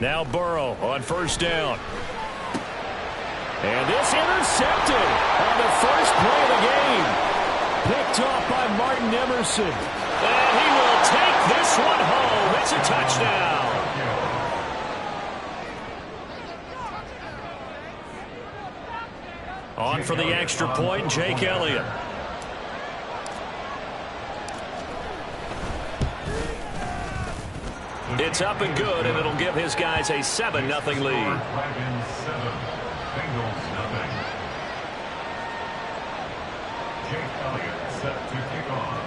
Now Burrow on first down. And this intercepted on the first play of the game. Picked off by Martin Emerson. And he will take this one home. It's a touchdown. On for the extra point, Jake Elliott. It's up and good, and it'll give his guys a 7-0 lead. Jake Elliott set to kick off.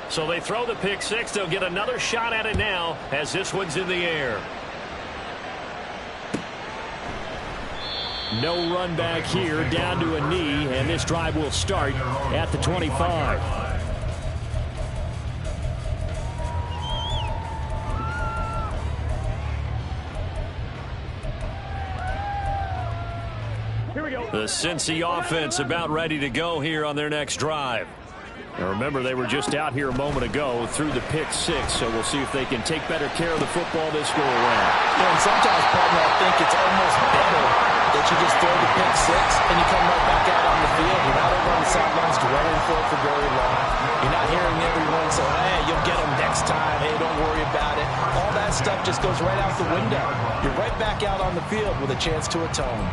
So they throw the pick six. They'll get another shot at it now as this one's in the air. No run back here, down to a knee, and this drive will start at the 25. Here we go. The Cincy offense about ready to go here on their next drive. Now remember, they were just out here a moment ago through the pick six, so we'll see if they can take better care of the football this go around. Yeah, and sometimes, partner, I think it's almost better that you just throw the pick six and you come right back out on the field. You're not over on the sidelines dwelling for it for very long. You're not hearing everyone say, hey, you'll get them next time. Hey, don't worry about it. All that stuff just goes right out the window. You're right back out on the field with a chance to atone.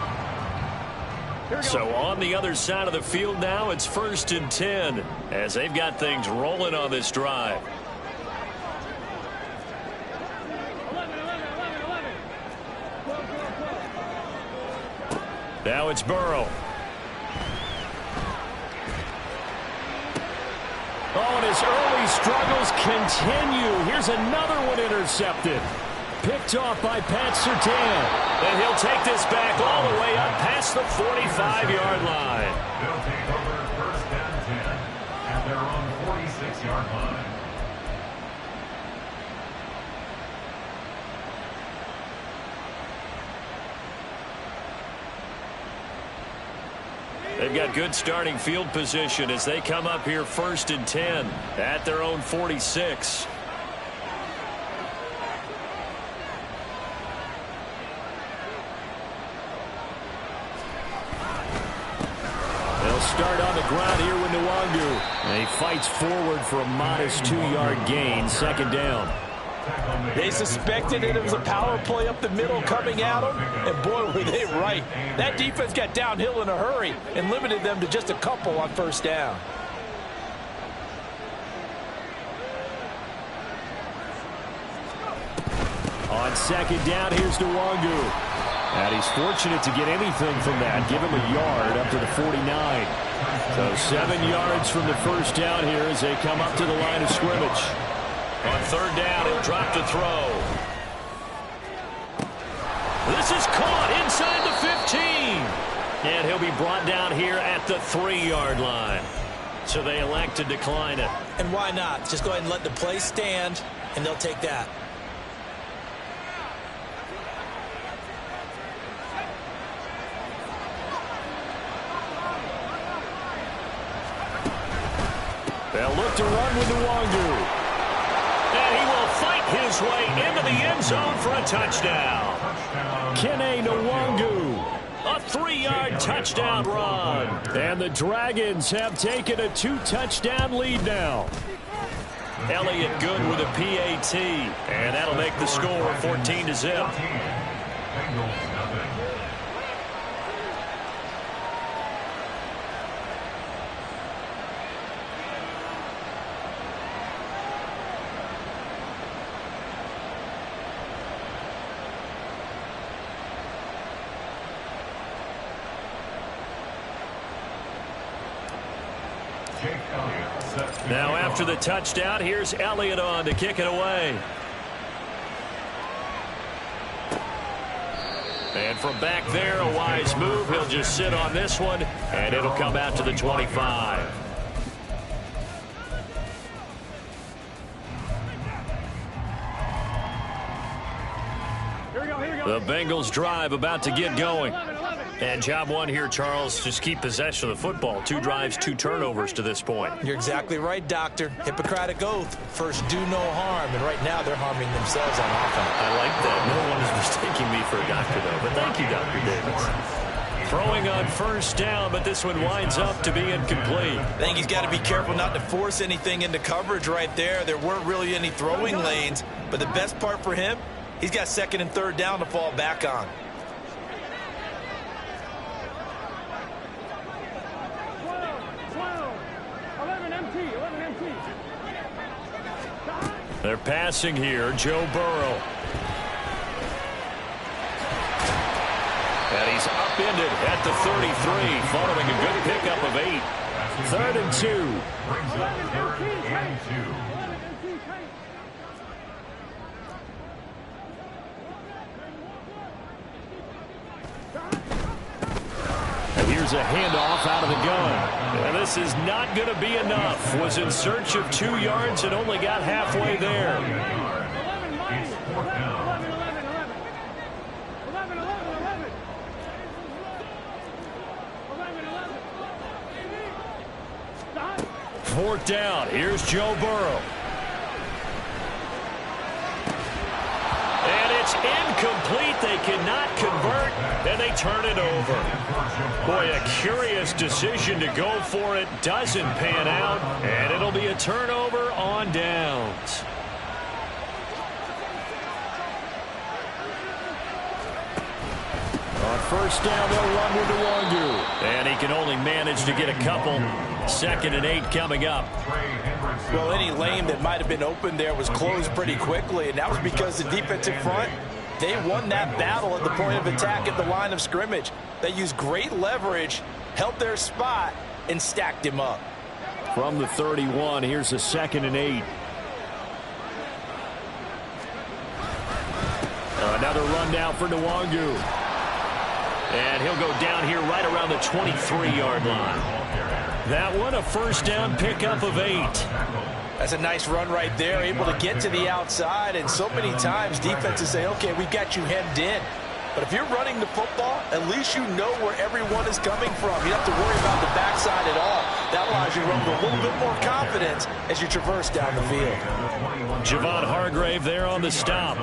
So on the other side of the field now, it's 1st and 10 as they've got things rolling on this drive. Now it's Burrow. Oh, and his early struggles continue. Here's another one intercepted. Picked off by Pat Surtain. And he'll take this back all the way up past the 45-yard line. They'll take over 1st and 10 at their own 46-yard line. They've got good starting field position as they come up here 1st and 10 at their own 46. Start on the ground here with Nwangu. And he fights forward for a modest 2-yard gain, 2nd down. They suspected it was a power play up the middle coming at them, and boy, were they right. That defense got downhill in a hurry and limited them to just a couple on 1st down. On 2nd down, here's Nwangu. And he's fortunate to get anything from that. Give him a yard up to the 49. So 7 yards from the 1st down here as they come up to the line of scrimmage. On 3rd down, he'll drop to throw. This is caught inside the 15. And he'll be brought down here at the 3-yard line. So they elect to decline it. And why not? Just go ahead and let the play stand, and they'll take that. They'll look to run with Nwangu. And he will fight his way into the end zone for a touchdown. Kene Nwangu. A 3-yard touchdown run. And the Dragons have taken a 2-touchdown lead now. Elliott good with a PAT. And that'll make the score 14-0. Now after the touchdown, here's Elliott on to kick it away. And from back there, a wise move. He'll just sit on this one, and it'll come out to the 25. The Bengals drive about to get going. And job one here, Charles, just keep possession of the football. 2 drives, 2 turnovers to this point. You're exactly right, Doctor. Hippocratic oath. First, do no harm. And right now, they're harming themselves on offense. I like that. No one is mistaking me for a doctor, though. But thank you, Dr. Davis. Throwing on first down, but this one winds up to be incomplete. I think he's got to be careful not to force anything into coverage right there. There weren't really any throwing lanes. But the best part for him, he's got 2nd and 3rd down to fall back on. They're passing here, Joe Burrow. And he's upended at the 33, following a good pickup of 8. 3rd and 2. Brings up 3rd and 2. Here's a handoff out of the gun. And this is not going to be enough. Was in search of 2 yards and only got halfway there. It's 4th down. 4th down. Here's Joe Burrow. And it's incomplete. They cannot convert, and they turn it over. Boy, a curious decision to go for it. Doesn't pan out, and it'll be a turnover on downs. On first down, they'll run with Nwangu. And he can only manage to get a couple. 2nd and 8 coming up. Well, any lane that might have been open there was closed pretty quickly, and that was because the defensive front, they won that battle at the point of attack at the line of scrimmage. They used great leverage, held their spot, and stacked him up. From the 31, here's a 2nd and 8. Another run down for Nwangu. And he'll go down here right around the 23-yard line. That one, a first down pickup of 8. That's a nice run right there, able to get to the outside. And so many times defenses say, okay, we got you hemmed in. But if you're running the football, at least you know where everyone is coming from. You don't have to worry about the backside at all. That allows you to run with a little bit more confidence as you traverse down the field. Javon Hargrave there on the stop.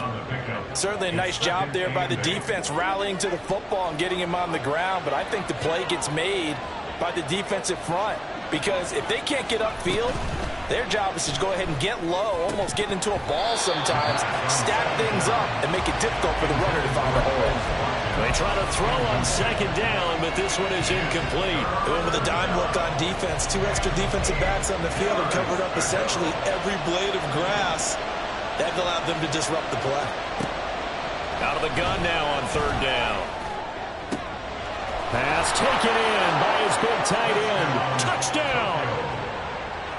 Certainly a nice job there by the defense rallying to the football and getting him on the ground. But I think the play gets made by the defensive front, because if they can't get upfield, their job is to go ahead and get low, almost get into a ball sometimes, stack things up, and make it difficult for the runner to find a hole. They try to throw on 2nd down, but this one is incomplete. Doing with a dime look on defense. 2 extra defensive backs on the field and covered up essentially every blade of grass. That allowed them to disrupt the play. Out of the gun now on 3rd down. Pass taken in by his big tight end. Touchdown!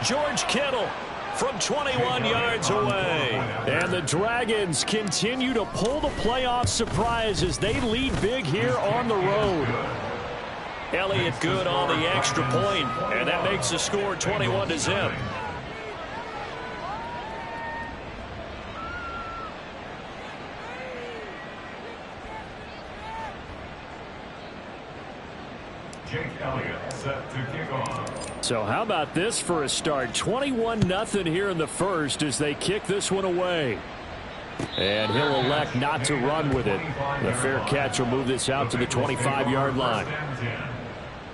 George Kittle from 21 yards away. And the Dragons continue to pull the playoff surprise as they lead big here on the road. Elliott good on the extra point, and that makes the score 21-0. Jake Elliott set to kick off. So how about this for a start? 21-0 here in the first as they kick this one away. And he'll elect not to run with it. The fair catch will move this out to the 25-yard line.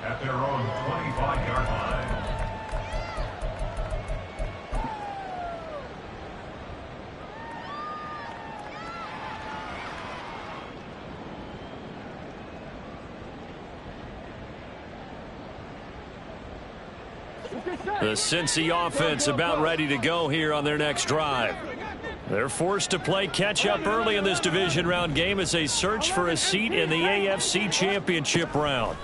At their own 25-yard line. The Cincy offense about ready to go here on their next drive. They're forced to play catch-up early in this division round game as they search for a seat in the AFC Championship round.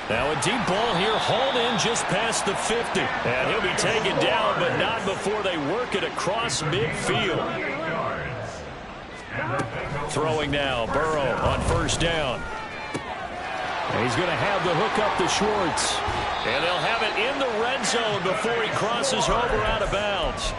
Now a deep ball here, hauled in just past the 50. And he'll be taken down, but not before they work it across midfield. Throwing now, Burrow on first down. And he's going to have the hook up to Schwartz. And they'll have it in the red zone before he crosses over out of bounds.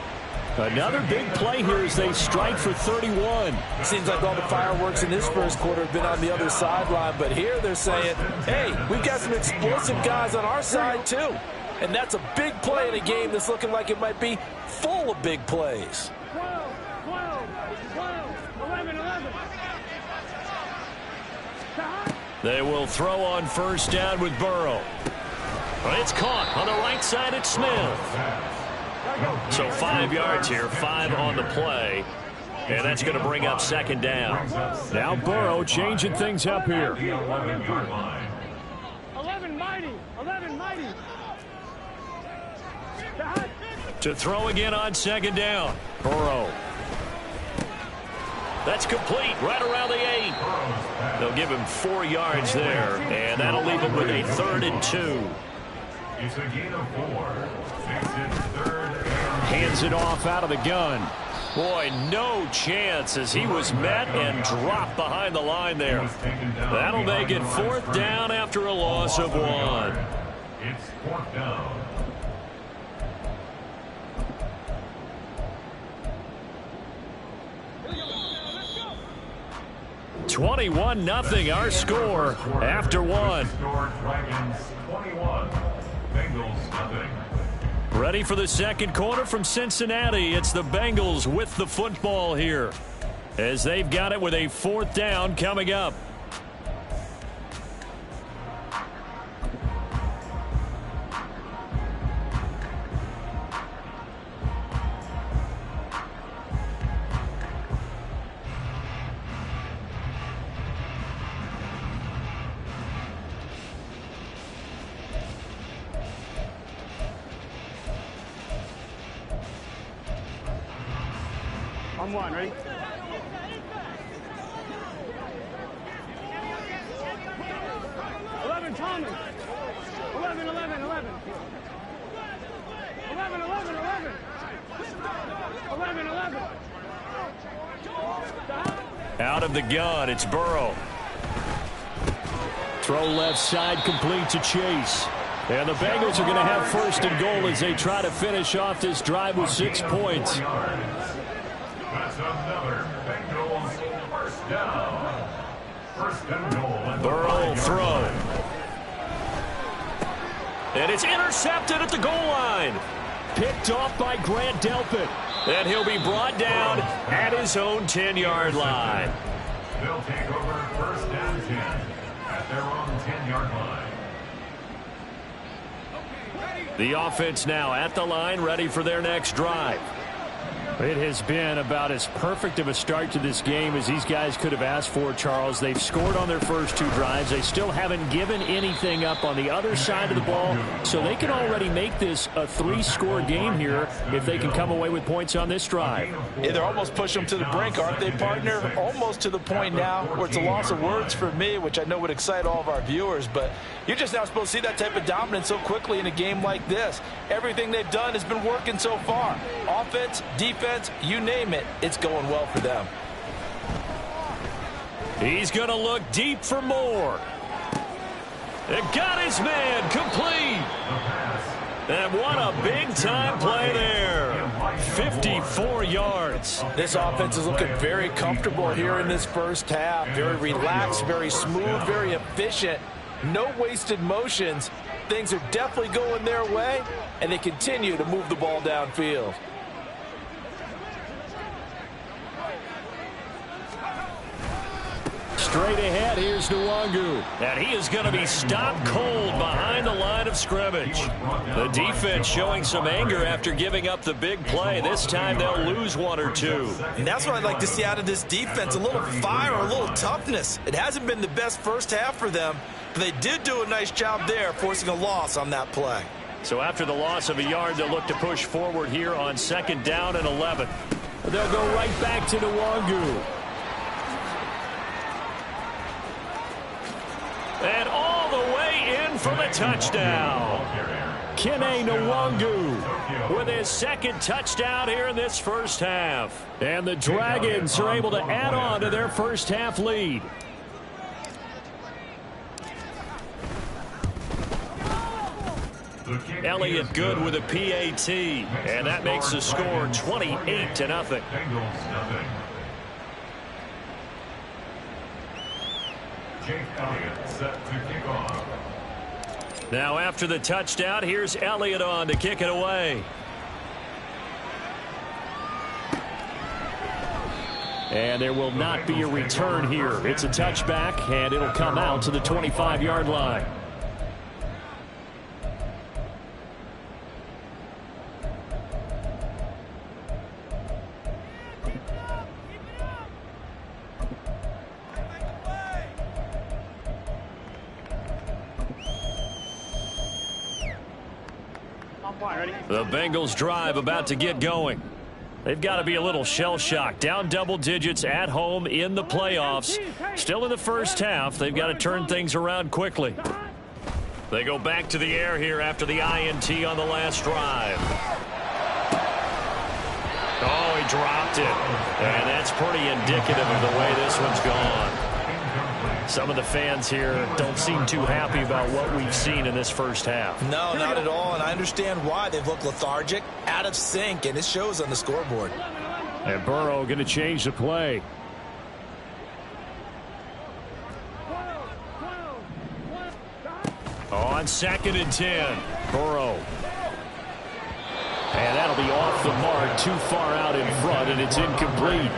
Another big play here as they strike for 31. Seems like all the fireworks in this first quarter have been on the other sideline, but here they're saying, hey, we've got some explosive guys on our side too. And that's a big play in a game that's looking like it might be full of big plays. 12, 11, 11. They will throw on first down with Burrow. It's caught on the right side at Smith. So 5 yards here, 5 on the play. And that's going to bring up second down. Now Burrow changing things up here. 11 mighty. 11 mighty. To throw again on second down. Burrow. That's complete right around the 8. They'll give him 4 yards there, and that'll leave him with a 3rd and 2. It's a gain of 4. Makes it 3rd and... Hands it off out of the gun. Boy, no chance as he was met and dropped behind the line there. That'll make it 4th down after a loss of 1. It's 4th down. 21-0 our score after 1. Dragons 21, Bengals nothing. Ready for the second quarter from Cincinnati. It's the Bengals with the football here as they've got it with a 4th down coming up. On 1, ready? Thomas. 11. 11. 11. Out of the gun, it's Burrow. Throw left side complete to Chase. And the Bengals are going to have 1st and goal as they try to finish off this drive with 6 points. That's another Bengals 1st down. 1st and goal. Burrow throw. And it's intercepted at the goal line. Picked off by Grant Delpit. And he'll be brought down at his own 10-yard line. They'll take over 1st and 10 at their own 10-yard line. The offense now at the line, ready for their next drive. It has been about as perfect of a start to this game as these guys could have asked for, Charles. They've scored on their first 2 drives. They still haven't given anything up on the other side of the ball, so they can already make this a 3-score game here if they can come away with points on this drive. Yeah, they're almost pushing them to the brink, aren't they, partner? Almost to the point now where it's a loss of words for me, which I know would excite all of our viewers, but you're just not supposed to see that type of dominance so quickly in a game like this. Everything they've done has been working so far. Offense, defense, you name it, it's going well for them. He's going to look deep for more. It got his man complete. And what a big-time play there. 54 yards. This offense is looking very comfortable here in this first half. Very relaxed, very smooth, very efficient. No wasted motions. Things are definitely going their way, and they continue to move the ball downfield. Straight ahead, here's Nwangu. And he is going to be stopped cold behind the line of scrimmage. The defense showing some anger after giving up the big play. This time they'll lose 1 or 2. And that's what I'd like to see out of this defense, a little fire, a little toughness. It hasn't been the best first half for them, but they did do a nice job there, forcing a loss on that play. So after the loss of a yard, they'll look to push forward here on 2nd down and 11. They'll go right back to Nwangu. And all the way in for the touchdown. Kene Nwangu with his 2nd touchdown here in this first half. And the Dragons are able to add on to their first half lead. The Elliott good with a PAT, and that makes the score 28-0. Bengals nothing. Jake Elliott set to kick off. Now after the touchdown, here's Elliott on to kick it away. And there will not be a return here. It's a touchback, and it'll come out to the 25-yard line. The Bengals drive about to get going. They've got to be a little shell-shocked. Down double digits at home in the playoffs. Still in the first half. They've got to turn things around quickly. They go back to the air here after the INT on the last drive. Oh, he dropped it. And that's pretty indicative of the way this one's gone. Some of the fans here don't seem too happy about what we've seen in this first half. No, not at all, and I understand why. They've looked lethargic, out of sync, and it shows on the scoreboard. And Burrow going to change the play. On 2nd and 10, Burrow. And that'll be off the mark, too far out in front, and it's incomplete.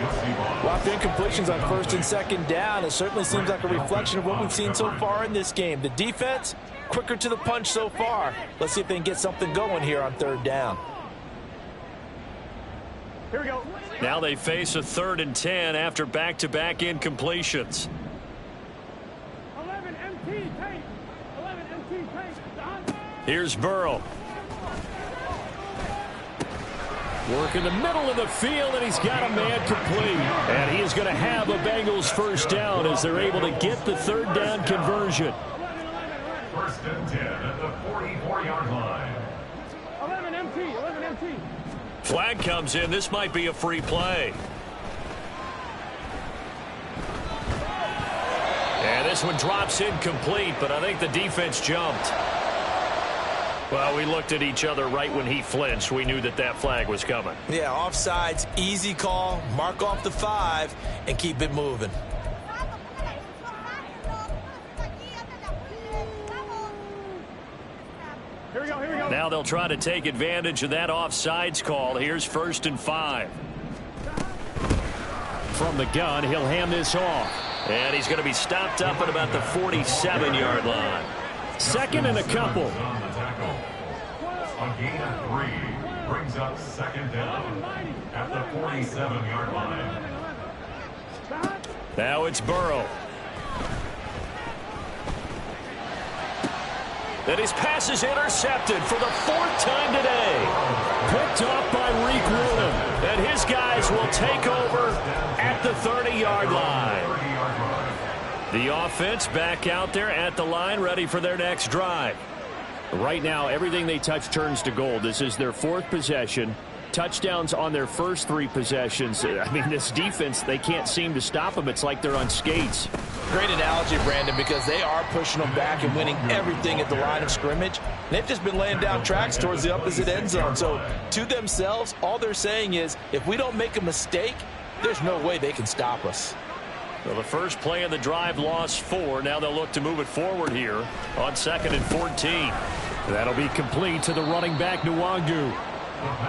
Locked incompletions on 1st and 2nd down. It certainly seems like a reflection of what we've seen so far in this game. The defense, quicker to the punch so far. Let's see if they can get something going here on 3rd down. Here we go. Now they face a 3rd and 10 after back-to-back incompletions. 11 MT tape. 11 MT tape. Here's Burrow. Work in the middle of the field, and he's got a man complete. And he is going to have a Bengals first down as they're able to get the 3rd down conversion. 1st and 10 at the 44-yard line. 11 MT. 11 MT. Flag comes in. This might be a free play. And this one drops incomplete, but I think the defense jumped. Well, we looked at each other right when he flinched. We knew that that flag was coming. Yeah, offsides, easy call, mark off the 5, and keep it moving. Here we go. Here we go. Now they'll try to take advantage of that offsides call. Here's 1st and 5. From the gun, he'll hand this off. And he's going to be stopped up at about the 47-yard line. 2nd and a couple. A gain of 3 brings up 2nd down at the 47-yard line. Now it's Burrow. And his pass is intercepted for the 4th time today. Picked off by Reek Willen. And his guys will take over at the 30-yard line. The offense back out there at the line, ready for their next drive. Right now, everything they touch turns to gold. This is their 4th possession. Touchdowns on their first 3 possessions. I mean, this defense, they can't seem to stop them. It's like they're on skates. Great analogy, Brandon, because they are pushing them back and winning everything at the line of scrimmage. They've just been laying down tracks towards the opposite end zone. So, to themselves, all they're saying is, if we don't make a mistake, there's no way they can stop us. Well, the first play of the drive lost 4. Now they'll look to move it forward here on 2nd and 14. That'll be complete to the running back, Nwangu.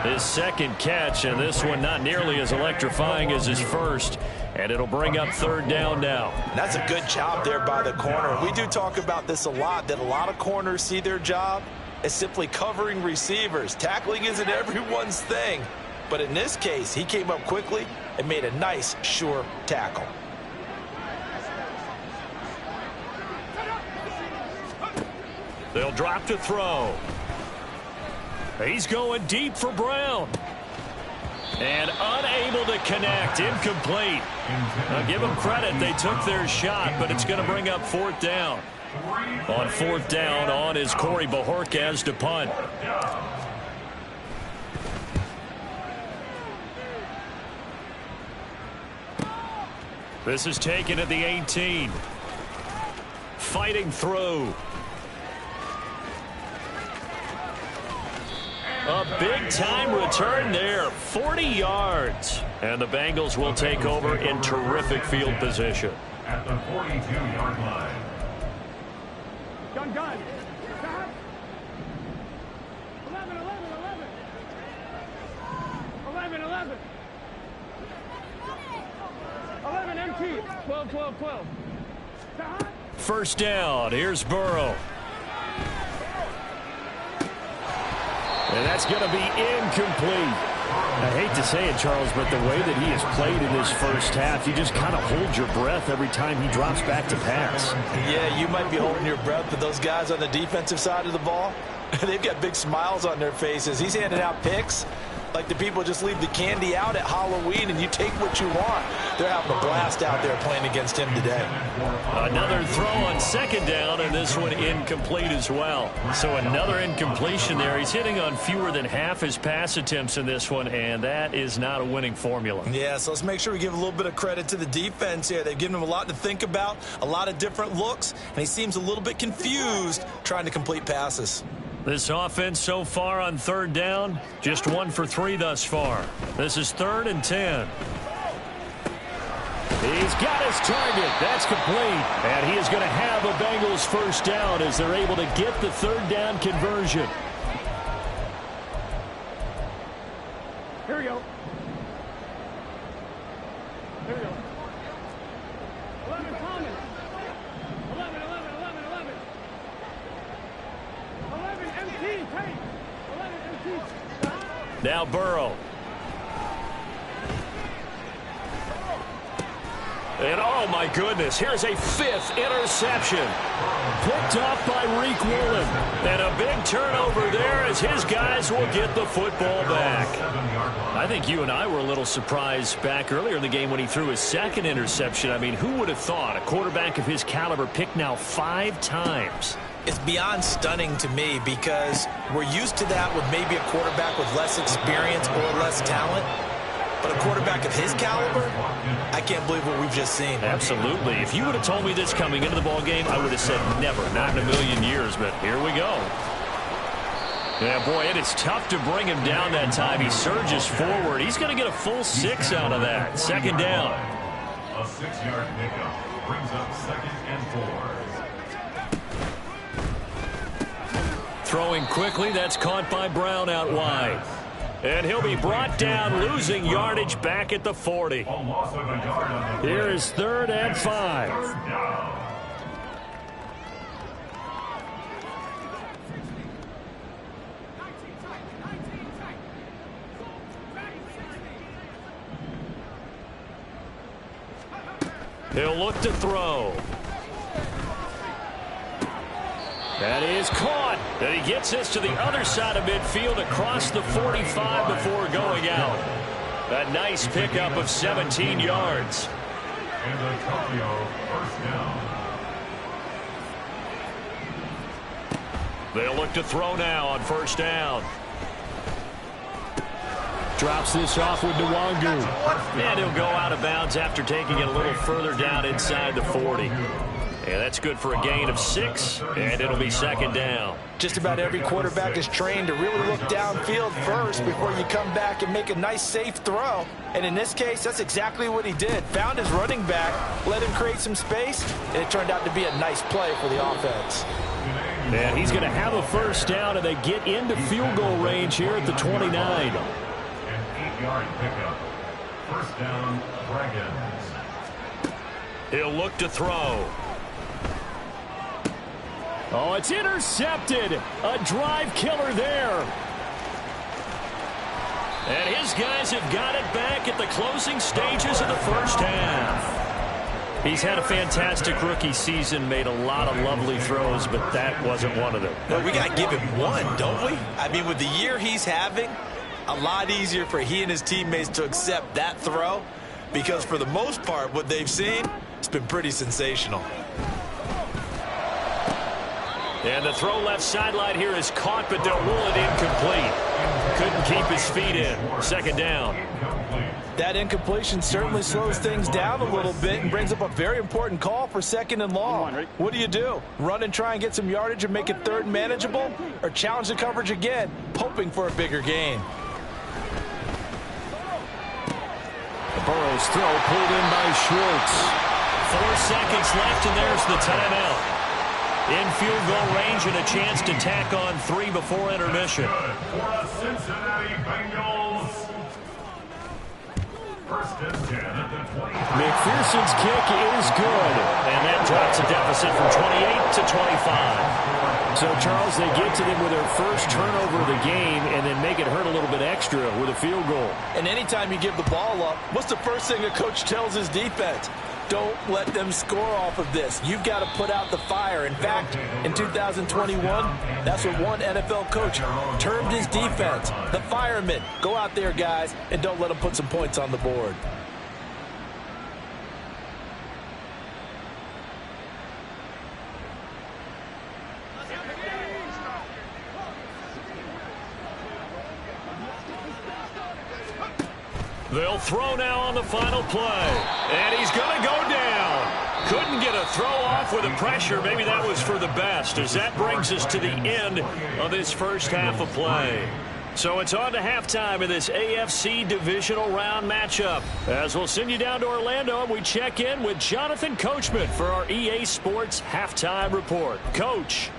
His 2nd catch, and this one not nearly as electrifying as his first. And it'll bring up 3rd down now. That's a good job there by the corner. We do talk about this a lot, that a lot of corners see their job as simply covering receivers. Tackling isn't everyone's thing. But in this case, he came up quickly and made a nice, sure tackle. They'll drop to throw. He's going deep for Brown. And unable to connect. Incomplete. Now give them credit. They took their shot, but it's going to bring up 4th down. On 4th down, on is Corey Bajorquez to punt. This is taken at the 18. Fighting through. A big-time return there, 40 yards. And the Bengals will take over in terrific field position. At the 42-yard line. Gun. Stop. 11. 11 empty. 12. Stop. First down. Here's Burrow. And that's going to be incomplete. I hate to say it, Charles, but the way that he has played in this first half, you just kind of hold your breath every time he drops back to pass. Yeah, you might be holding your breath, but those guys on the defensive side of the ball, they've got big smiles on their faces. He's handing out picks like the people just leave the candy out at Halloween and you take what you want. They're having a blast out there playing against him today. Another throw on second down, and this one incomplete as well. So another incompletion there. He's hitting on fewer than half his pass attempts in this one, and that is not a winning formula. Yeah, so let's make sure we give a little bit of credit to the defense here. They've given him a lot to think about, a lot of different looks, and he seems a little bit confused trying to complete passes. This offense so far on third down, just 1 for 3 thus far. This is 3rd and 10. He's got his target. That's complete. And he is going to have a Bengals first down as they're able to get the third down conversion. Here we go. 11 common. 11 empty. Take. 11 empty. Stop. Now Burrow. And oh my goodness, here's a 5th interception. Picked off by Reek Woolen. And a big turnover there as his guys will get the football back. I think you and I were a little surprised back earlier in the game when he threw his 2nd interception. I mean, who would have thought a quarterback of his caliber picked now 5 times? It's beyond stunning to me because we're used to that with maybe a quarterback with less experience or less talent. But a quarterback of his caliber, I can't believe what we've just seen. Absolutely. If you would have told me this coming into the ball game, I would have said never, not in a million years. But here we go. Yeah, boy, it is tough to bring him down that time. He surges forward. He's going to get a full 6 out of that. Second down. A 6-yard pickup brings up 2nd and 4. Throwing quickly, that's caught by Brown out wide. And he'll be brought down, losing yardage back at the 40. A loss of a yard on the Here is 3rd and 5. third down. He'll look to throw. That is caught. And he gets this to the other side of midfield across the 45 before going out. A nice pickup of 17 yards. And the Tokyo first down. They'll look to throw now on first down. Drops this off with Nwangu. And he'll go out of bounds after taking it a little further down inside the 40. Yeah, that's good for a gain of 6, and it'll be second down. Just about every quarterback is trained to really look downfield first before you come back and make a nice, safe throw. And in this case, that's exactly what he did. Found his running back, let him create some space, and it turned out to be a nice play for the offense. And he's going to have a first down, and they get into field goal range here at the 29. An 8-yard pickup. First down, Dragons. He'll look to throw. Oh, it's intercepted. A drive killer there. And his guys have got it back at the closing stages of the first half. He's had a fantastic rookie season, made a lot of lovely throws, but that wasn't one of them. Well, we got to give him one, don't we? I mean, with the year he's having, a lot easier for he and his teammates to accept that throw because for the most part, what they've seen, it's been pretty sensational. And the throw left sideline here is caught, but they'll rule it incomplete. couldn't keep his feet in. Second down. That incompletion certainly slows things down a little bit and brings up a very important call for second and long. What do? Run and try and get some yardage and make it third and manageable? Or challenge the coverage again, hoping for a bigger gain? Burrow's throw pulled in by Schwartz. 4 seconds left, and there's the timeout. In field goal range and a chance to tack on 3 before intermission. For the Cincinnati Bengals. First and 10 at the 20. McPherson's kick is good, and that drops a deficit from 28 to 25. So, Charles, they get to them with their first turnover of the game and then make it hurt a little bit extra with a field goal. And anytime you give the ball up, what's the first thing a coach tells his defense? Don't let them score off of this. You've got to put out the fire. In fact, in 2021, that's what one NFL coach termed his defense. The firemen. Go out there, guys, and don't let them put some points on the board. They'll throw now on the final play. And he's going to go down. Couldn't get a throw off with the pressure. Maybe that was for the best, as that brings us to the end of this first half of play. So it's on to halftime in this AFC divisional round matchup. As we'll send you down to Orlando, and we check in with Jonathan Coachman for our EA Sports Halftime Report. Coach.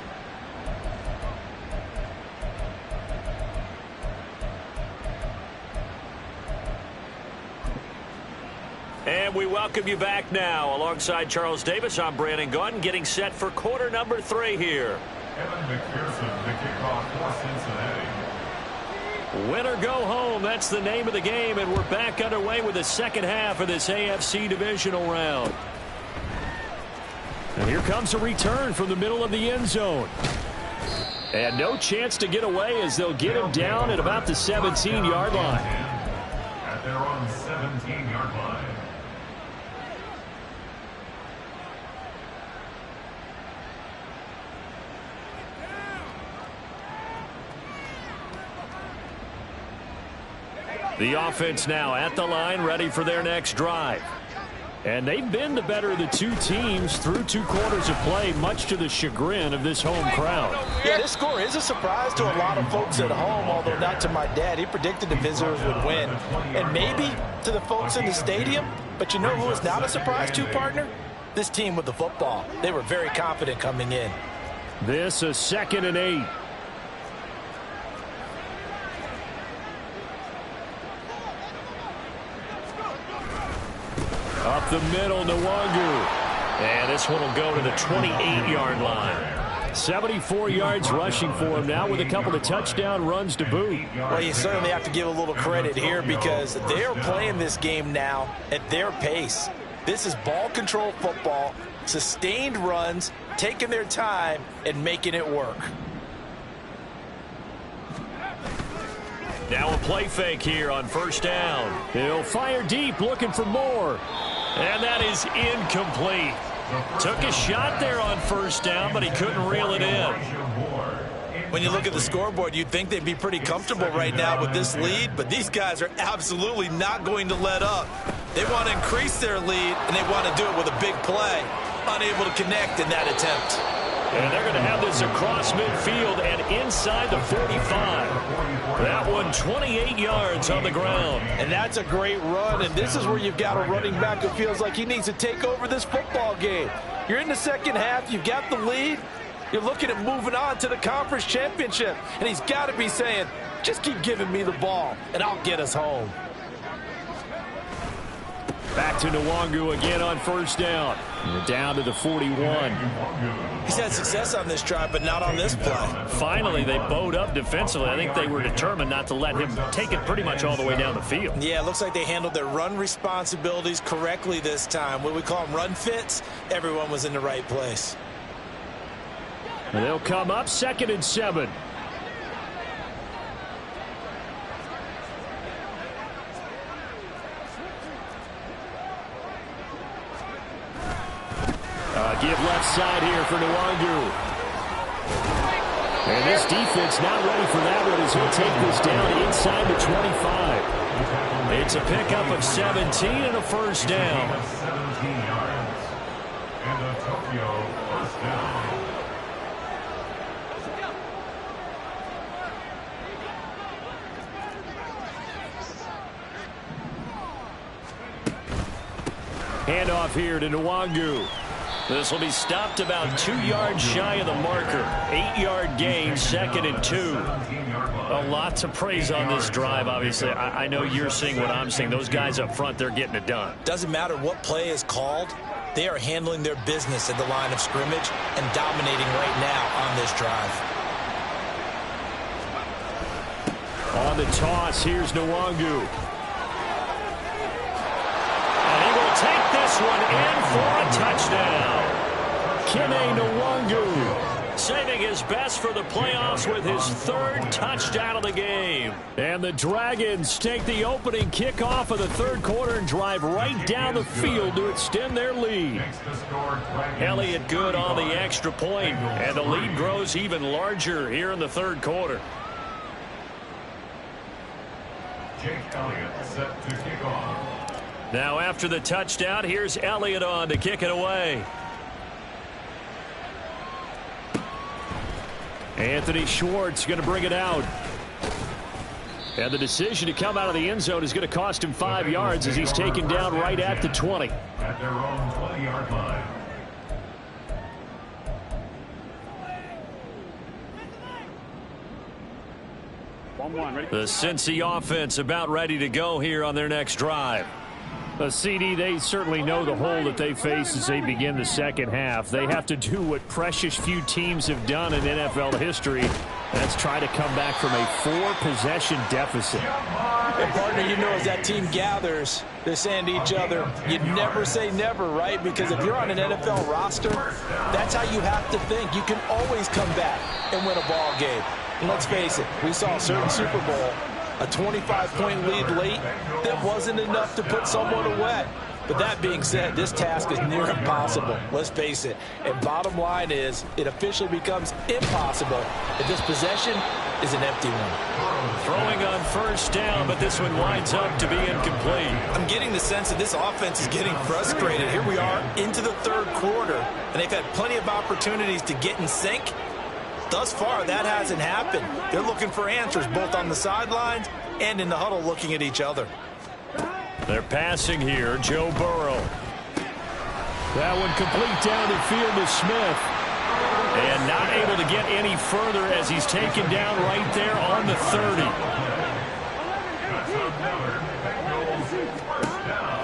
And we welcome you back now. Alongside Charles Davis, I'm Brandon Gunn, getting set for quarter number 3 here. Evan McPherson, the kickoff for Cincinnati. Win or go home, that's the name of the game, and we're back underway with the second half of this AFC divisional round. And here comes a return from the middle of the end zone. And no chance to get away as they'll get him down at about the 17-yard line. At their own 17-yard line. The offense now at the line, ready for their next drive. And they've been the better of the two teams through 2 quarters of play, much to the chagrin of this home crowd. Yeah, this score is a surprise to a lot of folks at home, although not to my dad. He predicted the visitors would win. And maybe to the folks in the stadium. But you know who is not a surprise to, partner? This team with the football. They were very confident coming in. This is 2nd and 8. Up the middle, Nwangu. And this one will go to the 28-yard line. 74 yards rushing for him now with a couple of touchdown runs to boot. Well, you certainly have to give a little credit here because they're playing this game now at their pace. This is ball control football, sustained runs, taking their time and making it work. Now a play fake here on first down. He'll fire deep, looking for more. And that is incomplete. Took a shot there on first down, but he couldn't reel it in. When you look at the scoreboard, you'd think they'd be pretty comfortable right now with this lead, but these guys are absolutely not going to let up. They want to increase their lead, and they want to do it with a big play. Unable to connect in that attempt. And they're going to have this across midfield and inside the 45. That one 28 yards on the ground. And that's a great run, and this is where you've got a running back who feels like he needs to take over this football game. You're in the second half, you've got the lead, you're looking at moving on to the conference championship, and he's got to be saying, just keep giving me the ball, and I'll get us home. Back to Nwangu again on first down. And down to the 41. He's had success on this drive, but not on this play. Finally, they bowed up defensively. I think they were determined not to let him take it pretty much all the way down the field. Yeah, it looks like they handled their run responsibilities correctly this time. What we call them run fits, everyone was in the right place. And they'll come up 2nd and 7. Give left side here for Nwangu. And this defense not ready for that one as he'll take this down inside the 25. It's a pickup of 17 and a first down. 17 yards. And a Tokyo first down. Handoff here to Nwangu. This will be stopped about 2 yards shy of the marker. 8-yard gain, 2nd and 2. A lot to praise on this drive, obviously. I know you're seeing what I'm seeing. Those guys up front, they're getting it done. Doesn't matter what play is called. They are handling their business at the line of scrimmage and dominating right now on this drive. On the toss, here's Nwangu. Take this one in for a touchdown. Kene Nwangu saving his best for the playoffs with his 3rd touchdown of the game. And the Dragons take the opening kickoff of the 3rd quarter and drive right down the field to extend their lead. Elliott good on the extra point, and the lead grows even larger here in the 3rd quarter. Jake Elliott set to kick off. Now after the touchdown, here's Elliott on to kick it away. Anthony Schwartz going to bring it out. And the decision to come out of the end zone is going to cost him 5 yards as he's taken down right at the 20. At their own 20-yard line. The Cincy offense about ready to go here on their next drive. CD, they certainly know the hole that they face as they begin the second half. They have to do what precious few teams have done in NFL history. That's try to come back from a 4-possession deficit. And partner, you know, as that team gathers, they're saying to each other, you never say never, right? Because if you're on an NFL roster, that's how you have to think. You can always come back and win a ball game. And let's face it, we saw a certain Super Bowl, a 25-point lead late that wasn't enough to put someone away. But that being said, this task is near impossible. Let's face it. And bottom line is, it officially becomes impossible if this possession is an empty one. Throwing on first down, but this one winds up to be incomplete. I'm getting the sense that this offense is getting frustrated. Here we are into the 3rd quarter, and they've had plenty of opportunities to get in sync. Thus far, that hasn't happened. They're looking for answers both on the sidelines and in the huddle looking at each other. They're passing here, Joe Burrow. That one complete down the field to Smith. And not able to get any further as he's taken down right there on the 30.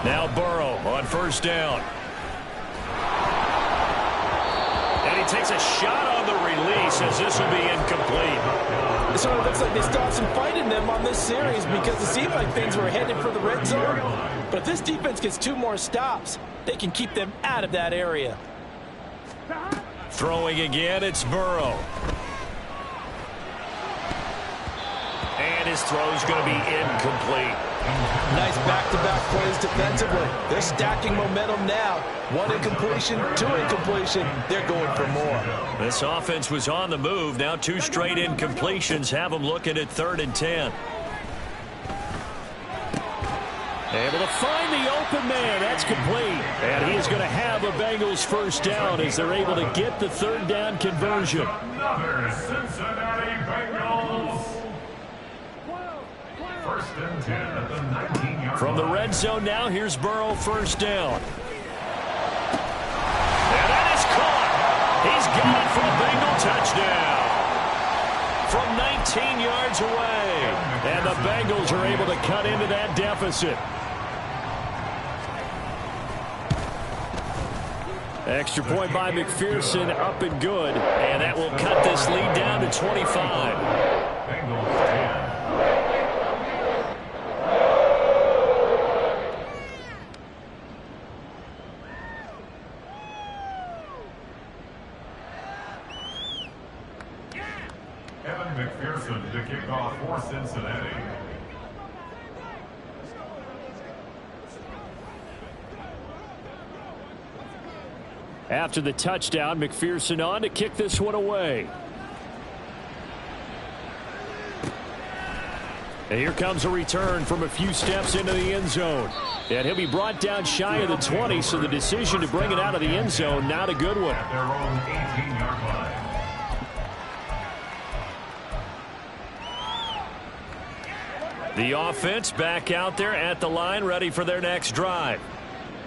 Now Burrow on first down. And he takes a shot on the release as this will be incomplete. It sort of looks like they still have some fight in them on this series because it seemed like things were headed for the red zone. But if this defense gets 2 more stops, they can keep them out of that area. Throwing again, it's Burrow. And his throw's going to be incomplete. Nice back-to-back plays defensively. They're stacking momentum now. 1 incompletion, 2 incompletion. They're going for more. This offense was on the move. Now 2 straight incompletions have them looking at 3rd and 10. Able to find the open man. That's complete. And he is going to have a Bengals first down as they're able to get the 3rd down conversion. Another Cincinnati Bengals. 1st and 10 at the 19-yard From the line. red zone now, here's Burrow first down. And that is caught. He's got it for a Bengal touchdown. From 19 yards away. And the Bengals are able to cut into that deficit. Extra point by McPherson, up and good. And that will cut this lead down to 25. Bengals 10. McPherson to kick off for Cincinnati. After the touchdown, McPherson on to kick this one away. And here comes a return from a few steps into the end zone. And he'll be brought down shy of the 20, so the decision to bring it out of the end zone, not a good one. At their own 18-yard line. The offense back out there at the line, ready for their next drive.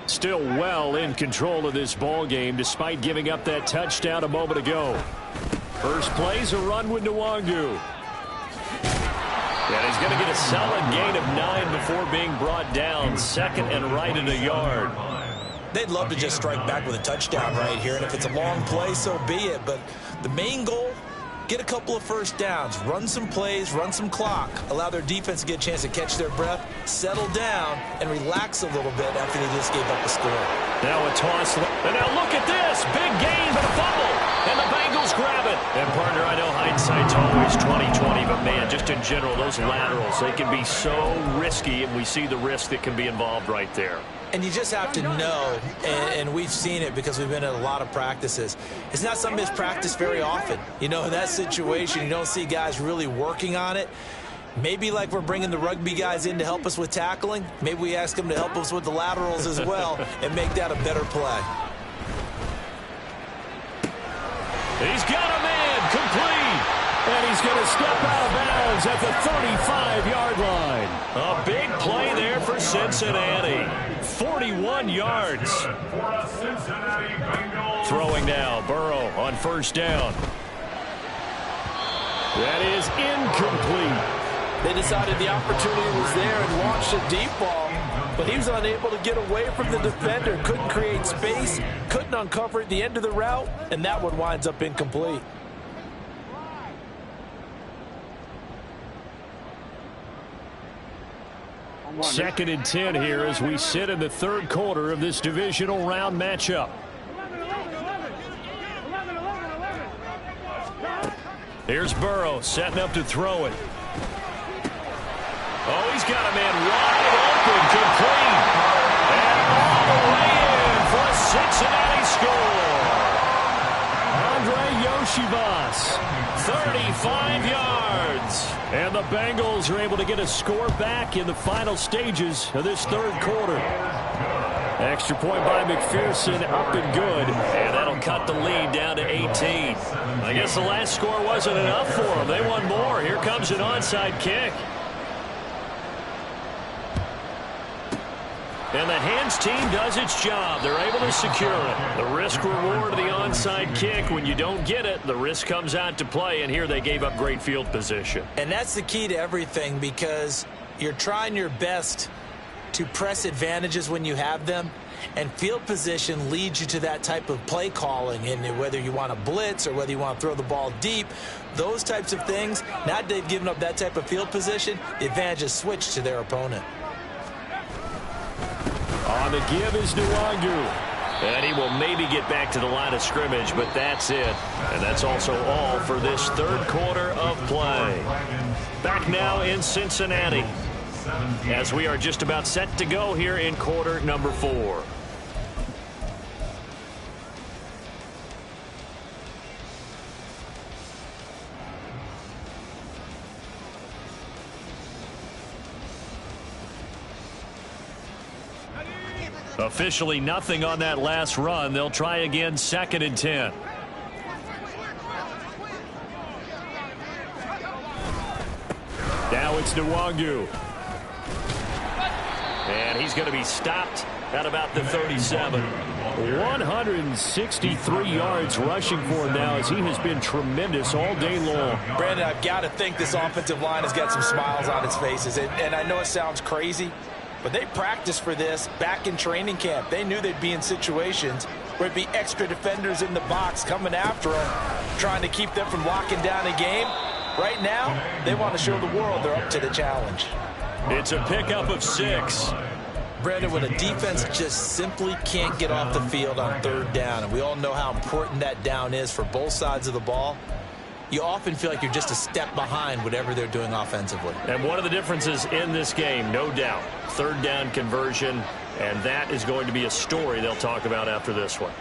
Still well in control of this ball game, despite giving up that touchdown a moment ago. First play's a run with Nwangu. And he's going to get a solid gain of 9 before being brought down. Second and right at a yard. They'd love to just strike back with a touchdown right here, and if it's a long play, so be it. But the main goal, get a couple of first downs, run some plays, run some clock, allow their defense to get a chance to catch their breath, settle down, and relax a little bit after they just gave up a score. Now a toss. And now look at this. Big gain, but a fumble. And the Bengals grab it. And, partner, I know hindsight's always 20/20, but, man, just in general, those laterals, they can be so risky, and we see the risk that can be involved right there. And you just have to know, and we've seen it because we've been at a lot of practices. It's not something that's practiced very often. You know, in that situation, you don't see guys really working on it. Maybe like we're bringing the rugby guys in to help us with tackling. Maybe we ask them to help us with the laterals as well and make that a better play. He's got a man complete. And he's going to step out of bounds at the 35-yard line. A big play there for Cincinnati. 41 yards. Throwing now, Burrow on first down. That is incomplete. They decided the opportunity was there and launched a deep ball, but he was unable to get away from the defender, couldn't create space, couldn't uncover the end of the route, and that one winds up incomplete. Second and 10 here as we sit in the third quarter of this divisional round matchup. Here's Burrow setting up to throw it. Oh, he's got a man wide open, complete. And all the way in for a Cincinnati score. Andre Yoshivas, 35 yards. And the Bengals are able to get a score back in the final stages of this third quarter. Extra point by McPherson, up and good. And that'll cut the lead down to 18. I guess the last score wasn't enough for them. They want more. Here comes an onside kick. And the hands team does its job. They're able to secure it. The risk-reward of the onside kick, when you don't get it, the risk comes out to play, and here they gave up great field position. And that's the key to everything, because you're trying your best to press advantages when you have them, and field position leads you to that type of play calling, and whether you want to blitz or whether you want to throw the ball deep, those types of things, now that they've given up that type of field position, the advantage is switched to their opponent. On the give is Nwangu. And he will maybe get back to the line of scrimmage, but that's it. And that's also all for this third quarter of play. Back now in Cincinnati, as we are just about set to go here in quarter number 4. Officially nothing on that last run. They'll try again, second and 10. Now it's Nwangu. And he's going to be stopped at about the 37. 163 yards rushing for him now, as he has been tremendous all day long. Brandon, I've got to think this offensive line has got some smiles on its faces. And I know it sounds crazy, but they practiced for this back in training camp. They knew they'd be in situations where it'd be extra defenders in the box coming after them, trying to keep them from locking down a game. Right now, they want to show the world they're up to the challenge. It's a pickup of 6. Brandon, when a defense just simply can't get off the field on third down, and we all know how important that down is for both sides of the ball, you often feel like you're just a step behind whatever they're doing offensively. And one of the differences in this game, no doubt, third down conversion, and that is going to be a story they'll talk about after this one.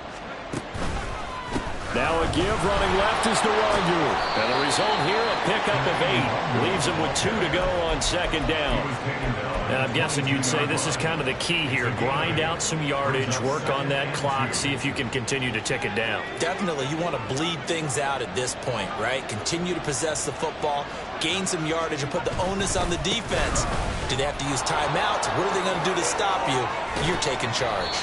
Now a give running left is Nwangu. And the result here, a pickup of 8. Leaves him with 2 to go on second down. And I'm guessing you'd say this is kind of the key here. Grind out some yardage, work on that clock, see if you can continue to tick it down. Definitely. You want to bleed things out at this point, right? Continue to possess the football, gain some yardage, and put the onus on the defense. Do they have to use timeouts? What are they going to do to stop you? You're taking charge.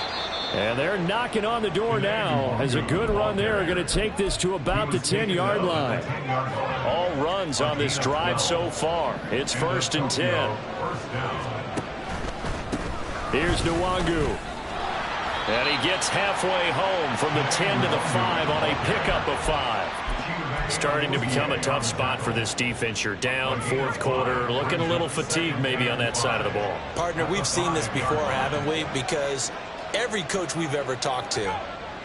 And they're knocking on the door now as a good run there are going to take this to about the 10-yard line. All runs on this drive so far. It's 1st and 10. Here's Nwangu. And he gets halfway home from the 10 to the 5 on a pickup of 5. Starting to become a tough spot for this defense. You're down 4th quarter, looking a little fatigued maybe on that side of the ball. Partner, we've seen this before, haven't we? Because every coach we've ever talked to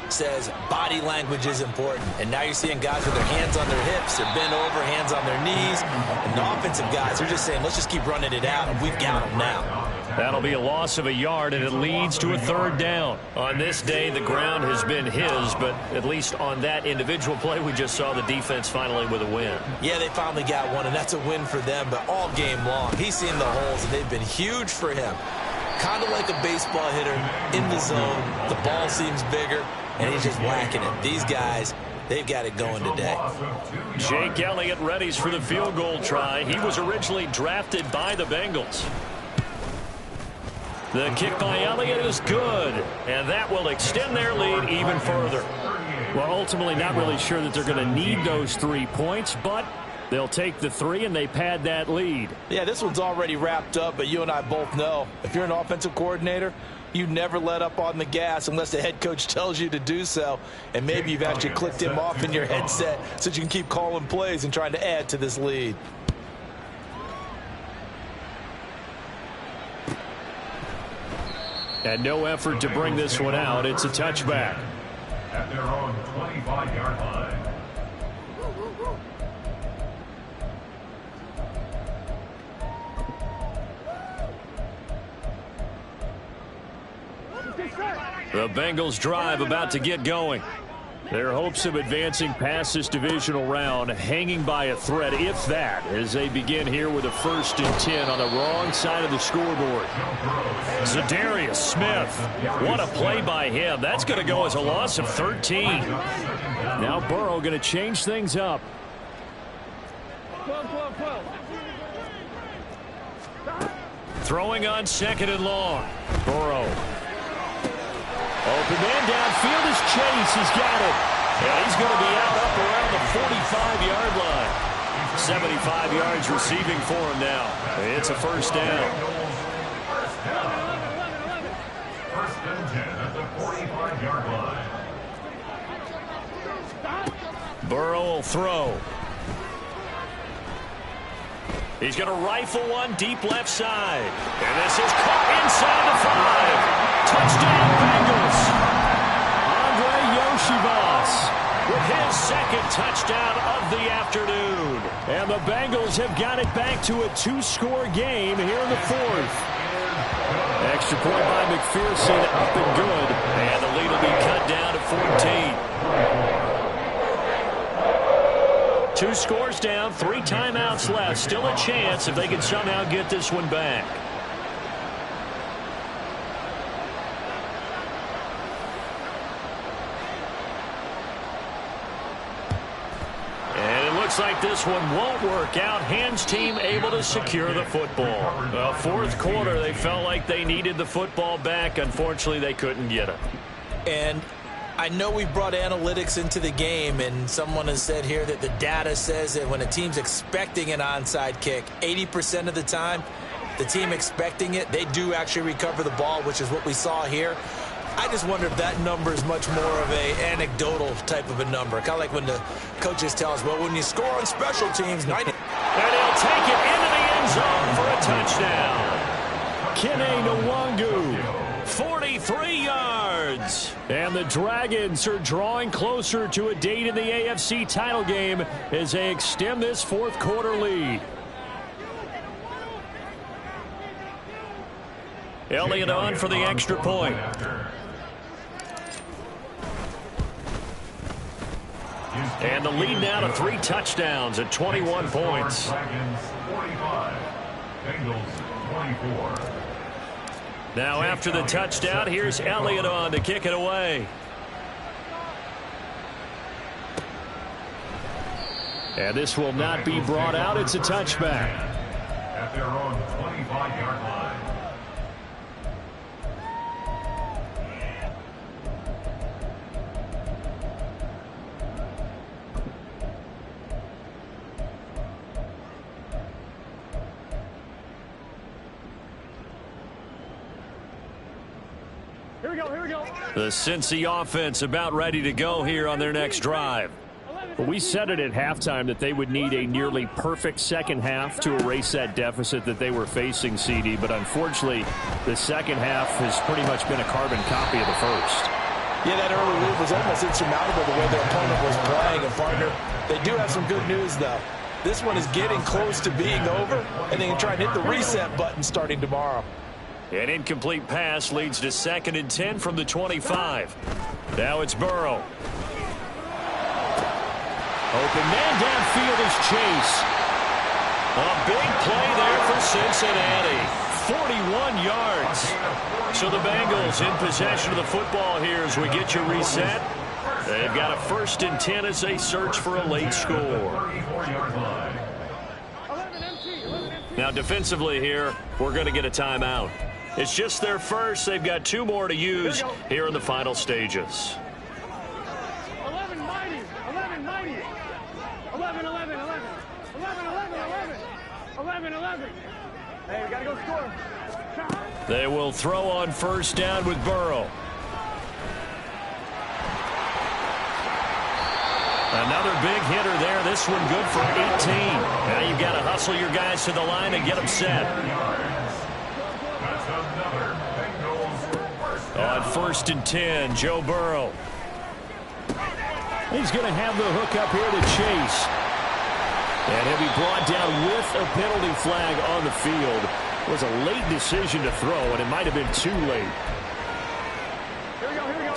says body language is important. And now you're seeing guys with their hands on their hips, they're bent over, hands on their knees. And the offensive guys are just saying, let's just keep running it out, and we've got them now. That'll be a loss of a yard, and it leads to a 3rd down. On this day, the ground has been his, but at least on that individual play, we just saw the defense finally with a win. Yeah, they finally got one, and that's a win for them, but all game long, he's seen the holes, and they've been huge for him. Kind of like a baseball hitter in the zone. The ball seems bigger, and he's just whacking it. These guys, they've got it going today. Jake Elliott readies for the field goal try. He was originally drafted by the Bengals. The kick by Elliott is good, and that will extend their lead even further. Well, ultimately not really sure that they're going to need those 3 points, but they'll take the 3 and they pad that lead. Yeah, this one's already wrapped up, but you and I both know if you're an offensive coordinator, you never let up on the gas unless the head coach tells you to do so. And maybe you've actually clicked him off in your headset so you can keep calling plays and trying to add to this lead. And no effort to bring this one out. It's a touchback. At their own 25-yard line. The Bengals drive about to get going. Their hopes of advancing past this divisional round hanging by a thread, if that, as they begin here with a 1st and 10 on the wrong side of the scoreboard. Zadarius Smith, what a play by him. That's going to go as a loss of 13. Now Burrow going to change things up. 12. Throwing on 2nd and long. Burrow. Open man downfield as Chase has got it. And he's going to be out up around the 45-yard line. 75 yards receiving for him now. It's a 1st down. 1st and 10 at the 45-yard line. Burrow will throw. He's going to rifle one deep left side. And this is caught inside the 5. Touchdown, Bengals. Andre Yoshivas with his 2nd touchdown of the afternoon. And the Bengals have got it back to a 2-score game here in the 4th. Extra point by McPherson, up and good. And the lead will be cut down to 14. 2 scores down, 3 timeouts left. Still a chance if they can somehow get this one back. Looks like this one won't work out. Hans team able to secure the football. 4th quarter, they felt like they needed the football back. Unfortunately, they couldn't get it. And I know we brought analytics into the game, and someone has said here that the data says that when a team's expecting an onside kick, 80% of the time, the team expecting it, they do actually recover the ball, which is what we saw here. I just wonder if that number is much more of a anecdotal type of a number. Kind of like when the coaches tell us, well, when you score on special teams, 90. And he'll take it into the end zone for a touchdown. Kene Nwangu, 43 yards. And the Dragons are drawing closer to a date in the AFC title game as they extend this 4th quarter lead. Elliott on for the extra point. And the lead now to 3 touchdowns at 21 points. Dragons 45, Bengals 24. Now after the touchdown, here's Elliott on to kick it away. And this will not be brought out. It's a touchback. At their own 25-yard line. Here we go, here we go. The Cincy offense about ready to go here on their next drive. But we said it at halftime that they would need a nearly perfect second half to erase that deficit that they were facing, CD. But unfortunately, the second half has pretty much been a carbon copy of the first. Yeah, that early lead was almost insurmountable the way their opponent was playing. And, partner, they do have some good news, though. This one is getting close to being over, and they can try and hit the reset button starting tomorrow. An incomplete pass leads to 2nd and 10 from the 25. Now it's Burrow. Open man downfield is Chase. A big play there for Cincinnati. 41 yards. So the Bengals in possession of the football here as we get you reset. They've got a 1st and 10 as they search for a late score. Now defensively here, we're going to get a timeout. It's just their first. They've got 2 more to use here in the final stages. 11 mighty, 11 mighty. 11, 11, 11. 11, 11, 11. 11, 11. Hey, we got to go score. They will throw on 1st down with Burrow. Another big hitter there. This one good for 18. Now you've got to hustle your guys to the line and get them set. On 1st and 10, Joe Burrow. He's going to have the hook up here to Chase. And he'll be brought down with a penalty flag on the field. It was a late decision to throw, and it might have been too late.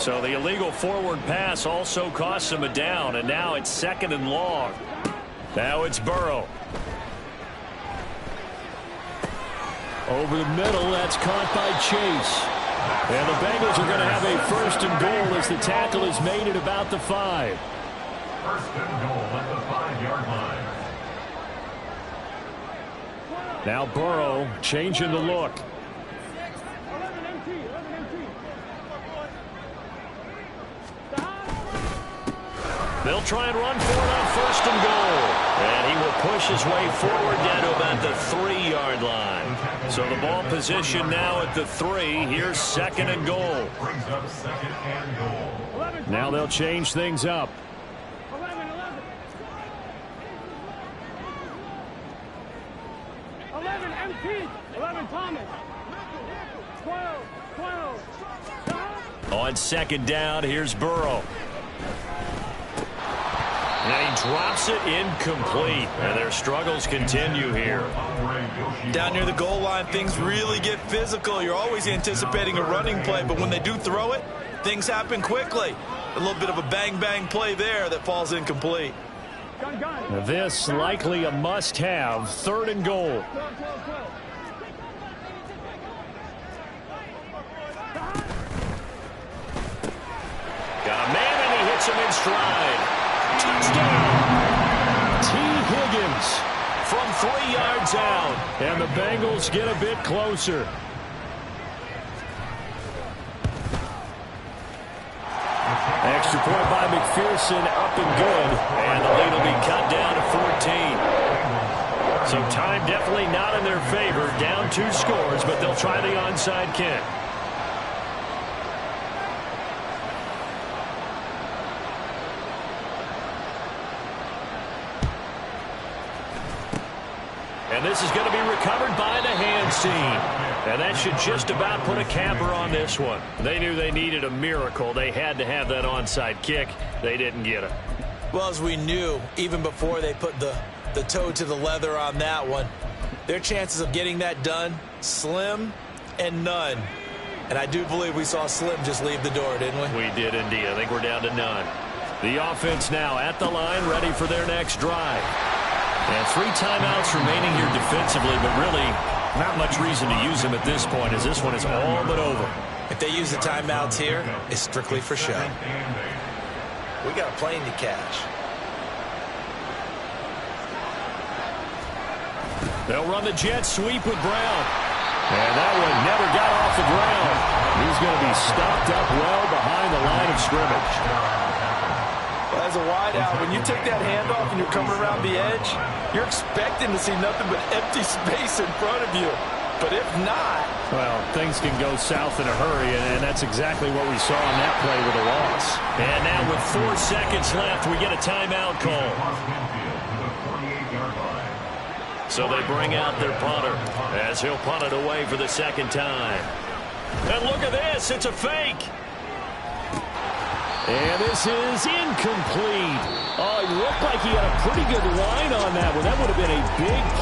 So the illegal forward pass also costs him a down, and now it's 2nd and long. Now it's Burrow. Over the middle, that's caught by Chase. And the Bengals are going to have a 1st and goal as the tackle is made at about the 5. 1st and goal at the 5-yard line. Now Burrow changing the look. 11 MT, 11 MT. They'll try and run for it on 1st and goal. And he will push his way forward down to about the 3-yard line. So the ball position now at the 3. Here's 2nd and goal. Brings up 2nd and goal. Now they'll change things up. 11, 11. 11 MT, 11 Thomas. 12, 12. On 2nd down, here's Burrow. And he drops it incomplete. And their struggles continue here. Down near the goal line, things really get physical. You're always anticipating a running play, but when they do throw it, things happen quickly. A little bit of a bang-bang play there that falls incomplete. This likely a must-have. 3rd and goal. Got a man, and he hits him in stride. Touchdown! T. Higgins from 3 yards out. And the Bengals get a bit closer. Extra point by McPherson, up and good. And the lead will be cut down to 14. So time definitely not in their favor. Down 2 scores, but they'll try the onside kick. And this is going to be recovered by the hands team. And that should just about put a capper on this one. They knew they needed a miracle. They had to have that onside kick. They didn't get it. Well, as we knew, even before they put the toe to the leather on that one, their chances of getting that done, slim and none. And I do believe we saw slim just leave the door, didn't we? We did indeed. I think we're down to none. The offense now at the line, ready for their next drive. And 3 timeouts remaining here defensively, but really not much reason to use them at this point, as this one is all but over. If they use the timeouts here, it's strictly for show. We got a plane to catch. They'll run the jet sweep with Brown. And that one never got off the ground. He's going to be stopped up well behind the line of scrimmage. Well, as a wideout, when you take that handoff and you're coming around the edge, you're expecting to see nothing but empty space in front of you. But if not... Well, things can go south in a hurry, and that's exactly what we saw on that play with a loss. And now with 4 seconds left, we get a timeout call. So they bring out their punter as he'll punt it away for the second time. And look at this. It's a fake. And this is incomplete. Oh, it looked like he had a pretty good line on that one. That would have been a big